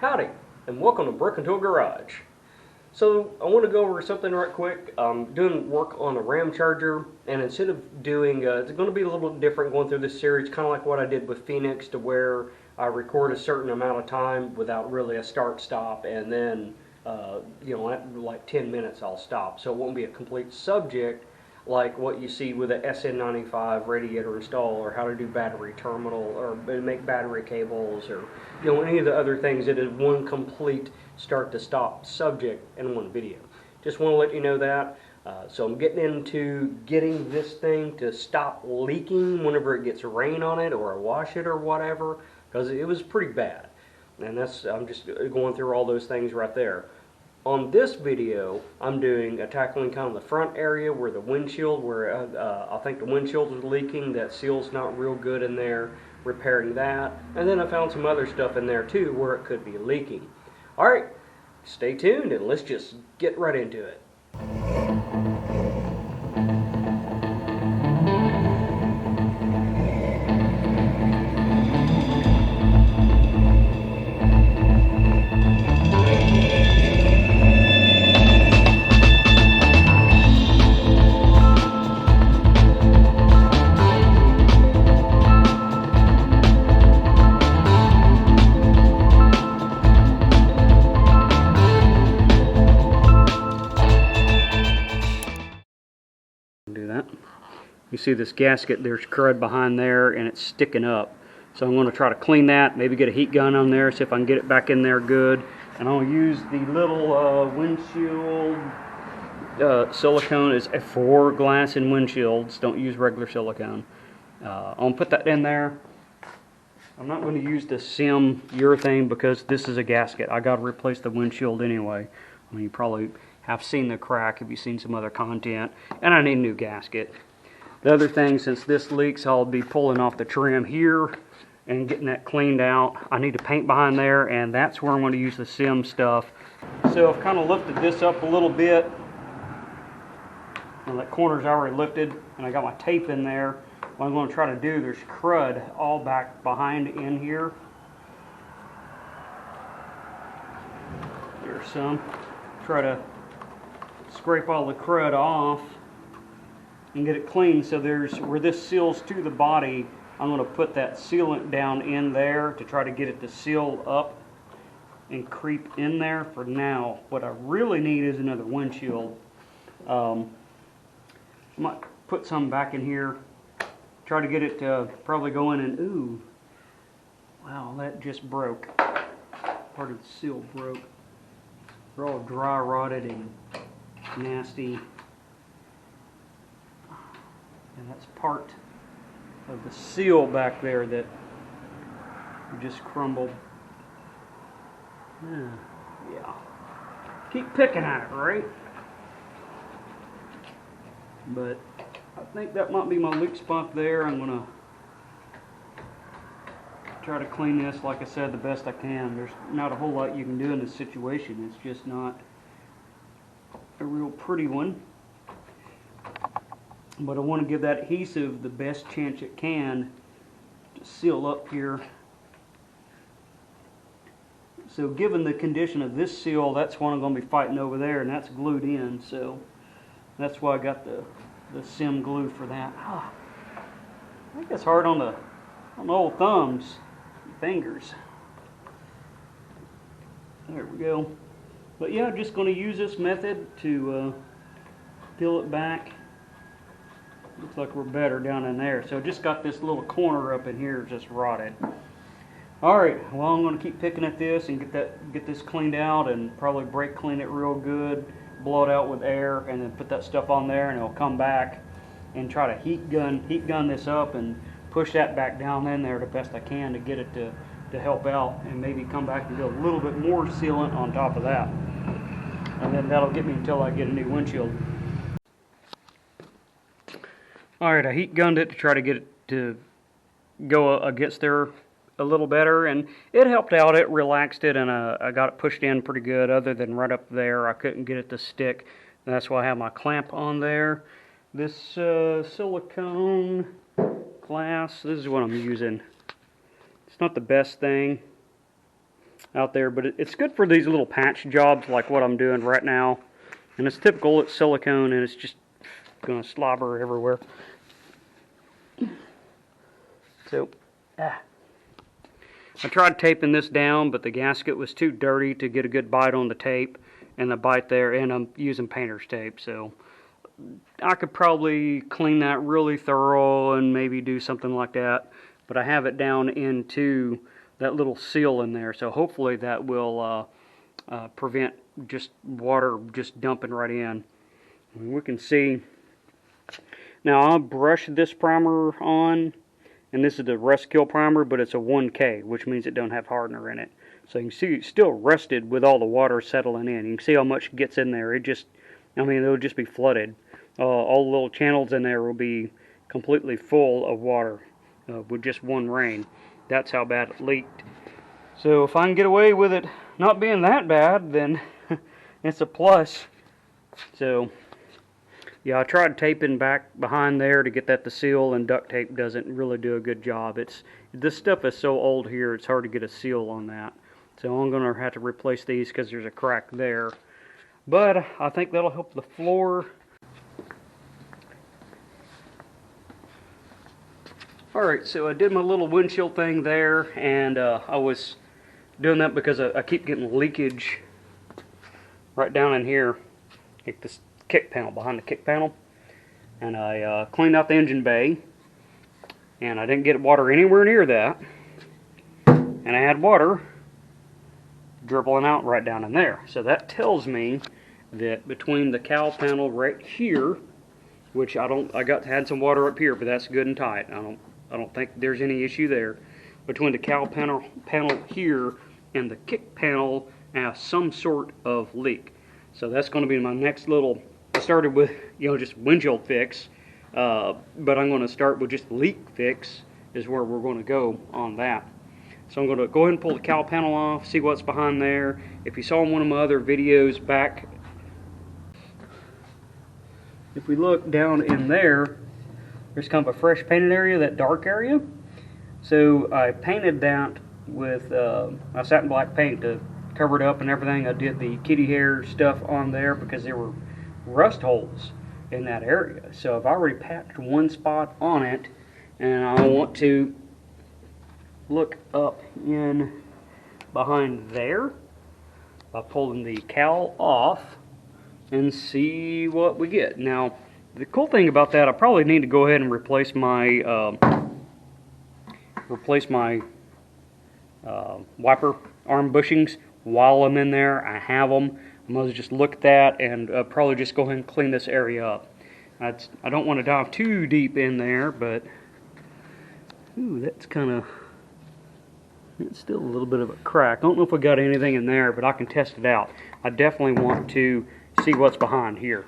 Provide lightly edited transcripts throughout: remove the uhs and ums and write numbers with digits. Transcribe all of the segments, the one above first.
Howdy, and welcome to Broke Into a Garage. So I want to go over something right quick. I'm doing work on a Ramcharger, and instead of doing, it's going to be a little bit different going through this series, kind of like what I did with Phoenix, to where I record a certain amount of time without really a start-stop, and then, at like 10 minutes I'll stop. So it won't be a complete subject like what you see with a SN95 radiator install, or how to do battery terminal, or make battery cables, or any of the other things. It is one complete start to stop subject in one video. Just want to let you know that. So I'm getting into getting this thing to stop leaking whenever it gets rain on it, or I wash it or whatever, because it was pretty bad. And I'm just going through all those things right there. On this video, I'm tackling kind of the front area where the windshield, where I think the windshield was leaking, that seal's not real good in there, repairing that. And then I found some other stuff in there too where it could be leaking. Alright, stay tuned and let's just get right into it. Do that. You see this gasket, there's crud behind there and it's sticking up. So I'm going to try to clean that, maybe get a heat gun on there, see if I can get it back in there good. And I'll use the little windshield silicone. Is for glass in windshields, don't use regular silicone. I'm going to put that in there. I'm not going to use the SIM urethane because this is a gasket. I got to replace the windshield anyway. I mean, you probably have seen the crack if you've seen some other content, and I need a new gasket. The other thing, since this leaks, I'll be pulling off the trim here and getting that cleaned out. I need to paint behind there, and that's where I'm going to use the SIM stuff. So I've kind of lifted this up a little bit. Well, that corner's already lifted, and I got my tape in there. What I'm going to try to do, there's crud all back behind in here. There's some. Try to scrape all the crud off and get it clean. So there's where this seals to the body, I'm going to put that sealant down in there to try to get it to seal up and creep in there for now. What I really need is another windshield. I might put some back in here, try to get it to probably go in, and ooh, wow, that just broke. Part of the seal broke. They're all dry rotted and nasty, and that's part of the seal back there that just crumbled. Yeah. Keep picking at it, right? But I think that might be my leak spot there. I'm gonna try to clean this, like I said, the best I can. There's not a whole lot you can do in this situation. It's just not a real pretty one. But I want to give that adhesive the best chance it can to seal up here. So given the condition of this seal, that's what I'm going to be fighting over there, and that's glued in. So that's why I got the SIM glue for that. I think it's hard on the old thumbs, fingers. There we go. But yeah, just going to use this method to peel it back. Looks like we're better down in there. So just got this little corner up in here just rotted. Alright, well, I'm going to keep picking at this and get this cleaned out, and probably brake clean it real good, blow it out with air, and then put that stuff on there, and it'll come back and try to heat gun this up and push that back down in there the best I can to get it to help out, and maybe come back and do a little bit more sealant on top of that. And then that'll get me until I get a new windshield. Alright, I heat gunned it to try to get it to go against there a little better, and it helped out. It relaxed it, and I got it pushed in pretty good. Other than right up there, I couldn't get it to stick. And that's why I have my clamp on there. This silicone glass, this is what I'm using. It's not the best thing. out there, but it's good for these little patch jobs like what I'm doing right now. And it's typical, it's silicone and it's just going to slobber everywhere. So, I tried taping this down, but the gasket was too dirty to get a good bite on the tape and the bite there, and I'm using painter's tape, so I could probably clean that really thorough and maybe do something like that, but I have it down into that little seal in there, so hopefully that will prevent just water just dumping right in. And we can see, now I'll brush this primer on, and this is the Rust Kill primer, but it's a 1K, which means it don't have hardener in it. So you can see it's still rusted with all the water settling in. You can see how much gets in there. It just, I mean, it'll just be flooded. All the little channels in there will be completely full of water with just one rain. That's how bad it leaked. So if I can get away with it not being that bad, then it's a plus. So yeah, I tried taping back behind there to get that to seal, and duct tape doesn't really do a good job. This stuff is so old here, it's hard to get a seal on that. So I'm going to have to replace these because there's a crack there. But I think that'll help the floor. Alright, so I did my little windshield thing there, and I was doing that because I keep getting leakage right down in here, like this kick panel, behind the kick panel. And I cleaned out the engine bay, and I didn't get water anywhere near that. And I had water dribbling out right down in there. So that tells me that between the cowl panel right here, which had some water up here, but that's good and tight. I don't think there's any issue there. Between the cowl panel here and the kick panel, I have some sort of leak. So that's going to be my next little. I started with just windshield fix, but I'm going to start with just leak fix is where we're going to go on that. So I'm going to go ahead and pull the cowl panel off, see what's behind there. If you saw in one of my other videos back, if we look down in there, there's kind of a fresh painted area, that dark area. So I painted that with my satin black paint to cover it up and everything. I did the kitty hair stuff on there because there were rust holes in that area. So I've already patched one spot on it, and I want to look up in behind there by pulling the cowl off and see what we get. Now the cool thing about that, I probably need to go ahead and replace my wiper arm bushings while I'm in there. I have them. I'm going to just look at that and probably just go ahead and clean this area up. I don't want to dive too deep in there, but ooh, that's kind of, it's still a little bit of a crack. I don't know if I got anything in there, but I can test it out. I definitely want to see what's behind here.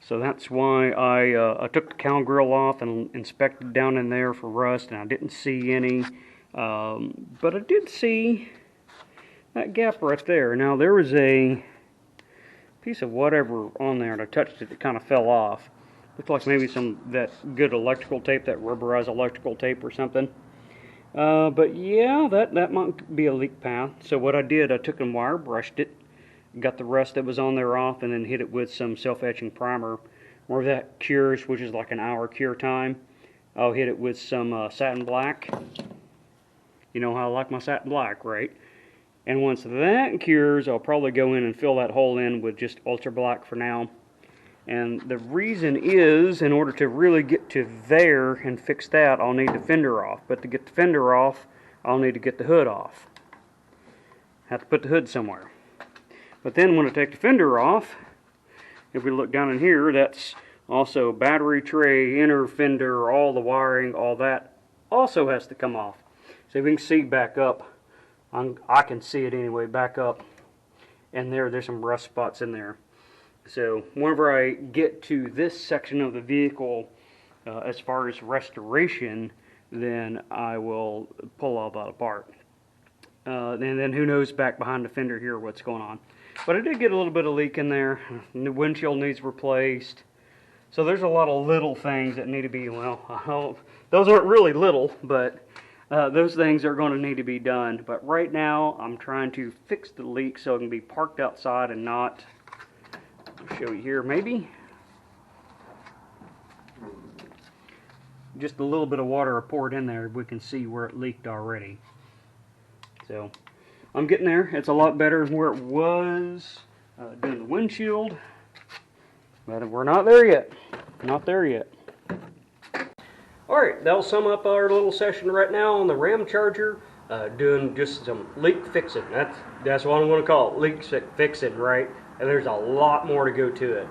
So that's why I took the cowl grill off and inspected down in there for rust, and I didn't see any, but I did see that gap right there. Now there was a piece of whatever on there, and I touched it, it kind of fell off. Looked like maybe that good electrical tape, that rubberized electrical tape or something. But yeah, that might be a leak path. So what I did, I took and wire brushed it, got the rust that was on there off, and then hit it with some self-etching primer. Where that cures, which is like an hour cure time, I'll hit it with some satin black. You know how I like my satin black, right? And once that cures, I'll probably go in and fill that hole in with just ultra black for now. And the reason is, in order to really get to there and fix that, I'll need the fender off. But to get the fender off, I'll need to get the hood off. Have to put the hood somewhere. But then when I take the fender off, if we look down in here, that's also battery tray, inner fender, all the wiring, all that also has to come off. So if you can see back up, I can see it anyway, back up, and there's some rust spots in there. So whenever I get to this section of the vehicle, as far as restoration, then I will pull all that apart. And then who knows back behind the fender here what's going on. But I did get a little bit of leak in there. The windshield needs replaced. So there's a lot of little things that need to be, well, those aren't really little, but those things are going to need to be done. But right now, I'm trying to fix the leak so it can be parked outside and not. I'll show you here, maybe. Just a little bit of water I poured in there, we can see where it leaked already. So, I'm getting there. It's a lot better than where it was doing the windshield. But we're not there yet. Not there yet. Alright, that'll sum up our little session right now on the Ramcharger, doing just some leak fixing. That's what I'm going to call it, leak fixing, right? And there's a lot more to go to it.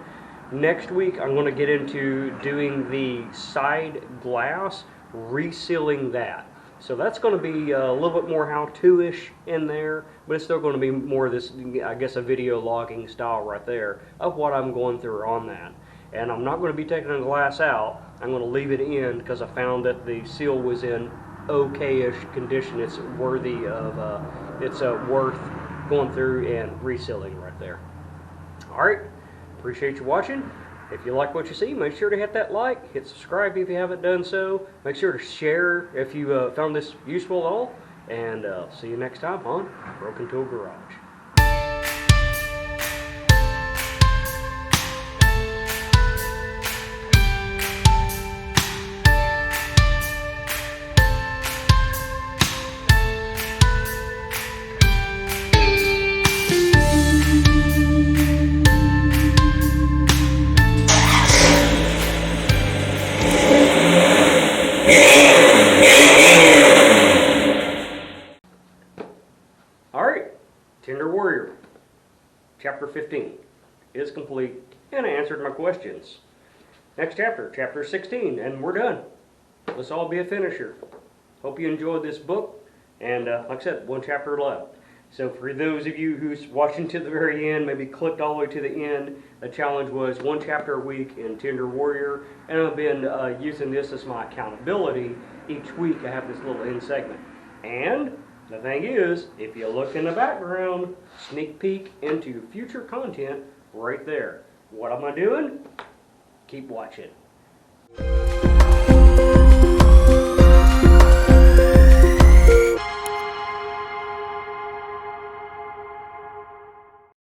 Next week, I'm going to get into doing the side glass, resealing that. So that's going to be a little bit more how-to-ish in there, but it's still going to be more of this, I guess, a video logging style right there of what I'm going through on that. And I'm not going to be taking the glass out. I'm going to leave it in because I found that the seal was in okay-ish condition. It's worthy of, it's worth going through and resealing right there. Alright, appreciate you watching. If you like what you see, make sure to hit that like, hit subscribe if you haven't done so. Make sure to share if you found this useful at all. And see you next time on Broken Tool Garage. Alright, Tender Warrior, Chapter 15 is complete and I answered my questions. Next chapter, Chapter 16, and we're done. Let's all be a finisher. Hope you enjoyed this book, and like I said, one chapter left. So for those of you who's watching to the very end, maybe clicked all the way to the end, the challenge was one chapter a week in Tender Warrior, and I've been using this as my accountability. Each week I have this little end segment. And the thing is, if you look in the background, sneak peek into future content right there. What am I doing? Keep watching.